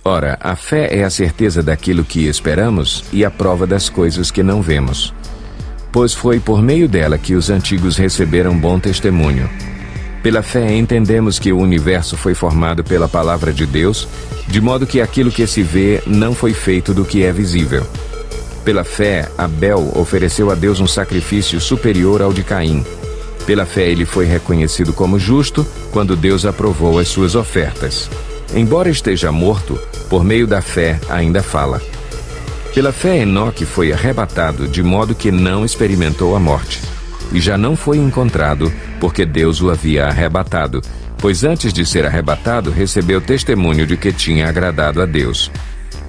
Ora, a fé é a certeza daquilo que esperamos e a prova das coisas que não vemos. Pois foi por meio dela que os antigos receberam bom testemunho. Pela fé entendemos que o universo foi formado pela palavra de Deus, de modo que aquilo que se vê não foi feito do que é visível. Pela fé, Abel ofereceu a Deus um sacrifício superior ao de Caim. Pela fé ele foi reconhecido como justo quando Deus aprovou as suas ofertas. Embora esteja morto, por meio da fé ainda fala. Pela fé Enoque foi arrebatado de modo que não experimentou a morte. E já não foi encontrado, porque Deus o havia arrebatado, pois antes de ser arrebatado recebeu testemunho de que tinha agradado a Deus.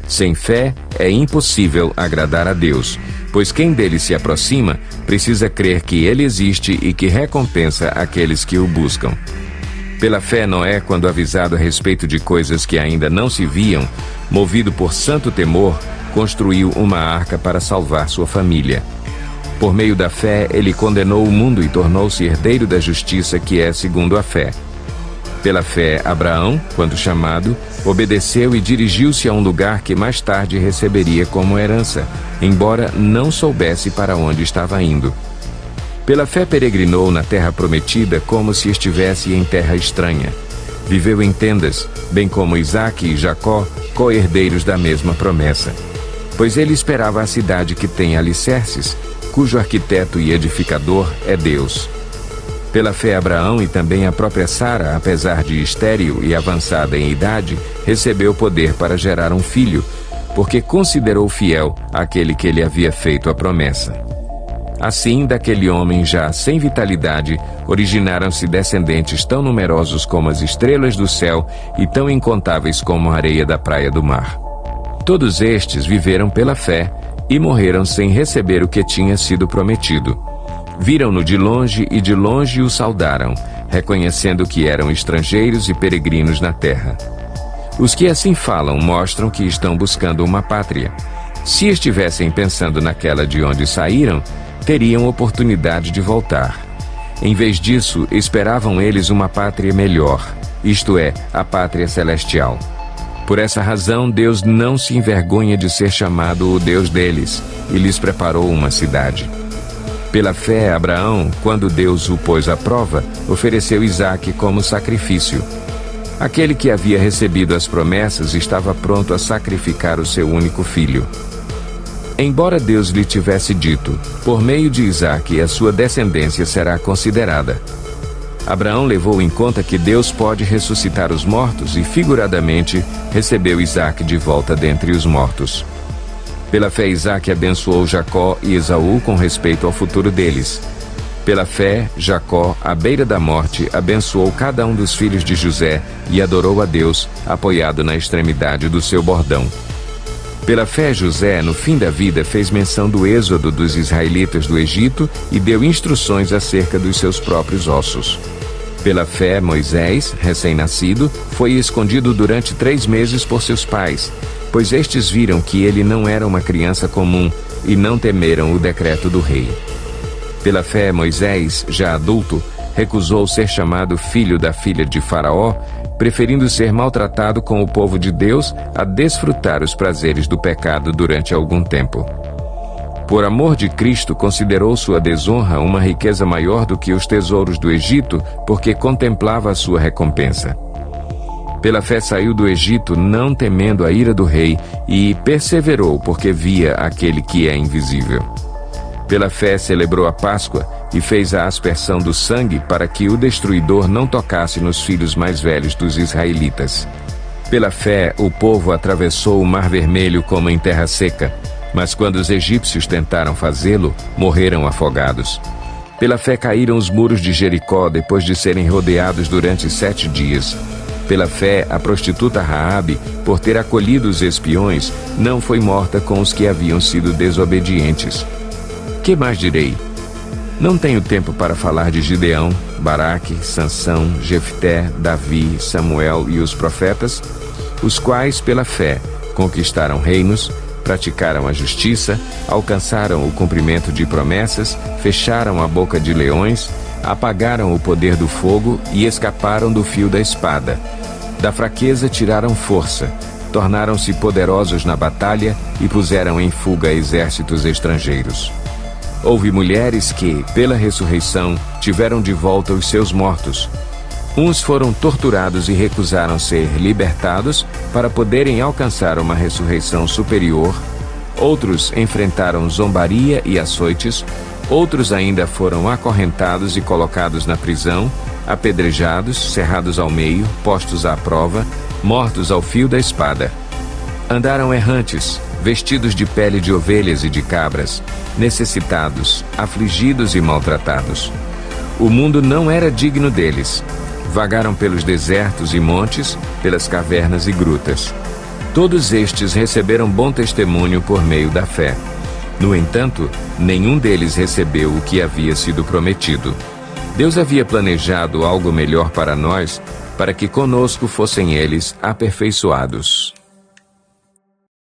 Sem fé é impossível agradar a Deus, pois quem dele se aproxima precisa crer que ele existe e que recompensa aqueles que o buscam. Pela fé Noé, quando avisado a respeito de coisas que ainda não se viam, movido por santo temor, construiu uma arca para salvar sua família. Por meio da fé, ele condenou o mundo e tornou-se herdeiro da justiça que é segundo a fé. Pela fé, Abraão, quando chamado, obedeceu e dirigiu-se a um lugar que mais tarde receberia como herança, embora não soubesse para onde estava indo. Pela fé peregrinou na terra prometida como se estivesse em terra estranha. Viveu em tendas, bem como Isaque e Jacó, co-herdeiros da mesma promessa. Pois ele esperava a cidade que tem alicerces, cujo arquiteto e edificador é Deus. Pela fé Abraão e também a própria Sara, apesar de estéril e avançada em idade, recebeu poder para gerar um filho, porque considerou fiel aquele que lhe havia feito a promessa. Assim, daquele homem já sem vitalidade, originaram-se descendentes tão numerosos como as estrelas do céu e tão incontáveis como a areia da praia do mar. Todos estes viveram pela fé e morreram sem receber o que tinha sido prometido. Viram-no de longe e de longe o saudaram, reconhecendo que eram estrangeiros e peregrinos na terra. Os que assim falam mostram que estão buscando uma pátria. Se estivessem pensando naquela de onde saíram, teriam oportunidade de voltar. Em vez disso, esperavam eles uma pátria melhor, isto é, a pátria celestial. Por essa razão, Deus não se envergonha de ser chamado o Deus deles, e lhes preparou uma cidade. Pela fé, Abraão, quando Deus o pôs à prova, ofereceu Isaque como sacrifício. Aquele que havia recebido as promessas estava pronto a sacrificar o seu único filho. Embora Deus lhe tivesse dito, por meio de Isaque a sua descendência será considerada. Abraão levou em conta que Deus pode ressuscitar os mortos e, figuradamente, recebeu Isaque de volta dentre os mortos. Pela fé, Isaque abençoou Jacó e Esaú com respeito ao futuro deles. Pela fé, Jacó, à beira da morte, abençoou cada um dos filhos de José e adorou a Deus, apoiado na extremidade do seu bordão. Pela fé, José, no fim da vida, fez menção do êxodo dos israelitas do Egito e deu instruções acerca dos seus próprios ossos. Pela fé, Moisés, recém-nascido, foi escondido durante 3 meses por seus pais, pois estes viram que ele não era uma criança comum e não temeram o decreto do rei. Pela fé, Moisés, já adulto, recusou ser chamado filho da filha de Faraó, preferindo ser maltratado com o povo de Deus a desfrutar os prazeres do pecado durante algum tempo. Por amor de Cristo, considerou sua desonra uma riqueza maior do que os tesouros do Egito, porque contemplava a sua recompensa. Pela fé saiu do Egito, não temendo a ira do rei, e perseverou porque via aquele que é invisível. Pela fé celebrou a Páscoa e fez a aspersão do sangue para que o destruidor não tocasse nos filhos mais velhos dos israelitas. Pela fé, o povo atravessou o Mar Vermelho como em terra seca, mas quando os egípcios tentaram fazê-lo, morreram afogados. Pela fé caíram os muros de Jericó depois de serem rodeados durante 7 dias. Pela fé, a prostituta Raabe, por ter acolhido os espiões, não foi morta com os que haviam sido desobedientes. Que mais direi? Não tenho tempo para falar de Gideão, Baraque, Sansão, Jefté, Davi, Samuel e os profetas, os quais, pela fé, conquistaram reinos, praticaram a justiça, alcançaram o cumprimento de promessas, fecharam a boca de leões, apagaram o poder do fogo e escaparam do fio da espada. Da fraqueza tiraram força, tornaram-se poderosos na batalha e puseram em fuga exércitos estrangeiros. Houve mulheres que, pela ressurreição, tiveram de volta os seus mortos. Uns foram torturados e recusaram ser libertados para poderem alcançar uma ressurreição superior. Outros enfrentaram zombaria e açoites. Outros ainda foram acorrentados e colocados na prisão, apedrejados, cerrados ao meio, postos à prova, mortos ao fio da espada. Andaram errantes, vestidos de pele de ovelhas e de cabras, necessitados, afligidos e maltratados. O mundo não era digno deles. Vagaram pelos desertos e montes, pelas cavernas e grutas. Todos estes receberam bom testemunho por meio da fé. No entanto, nenhum deles recebeu o que havia sido prometido. Deus havia planejado algo melhor para nós, para que conosco fossem eles aperfeiçoados.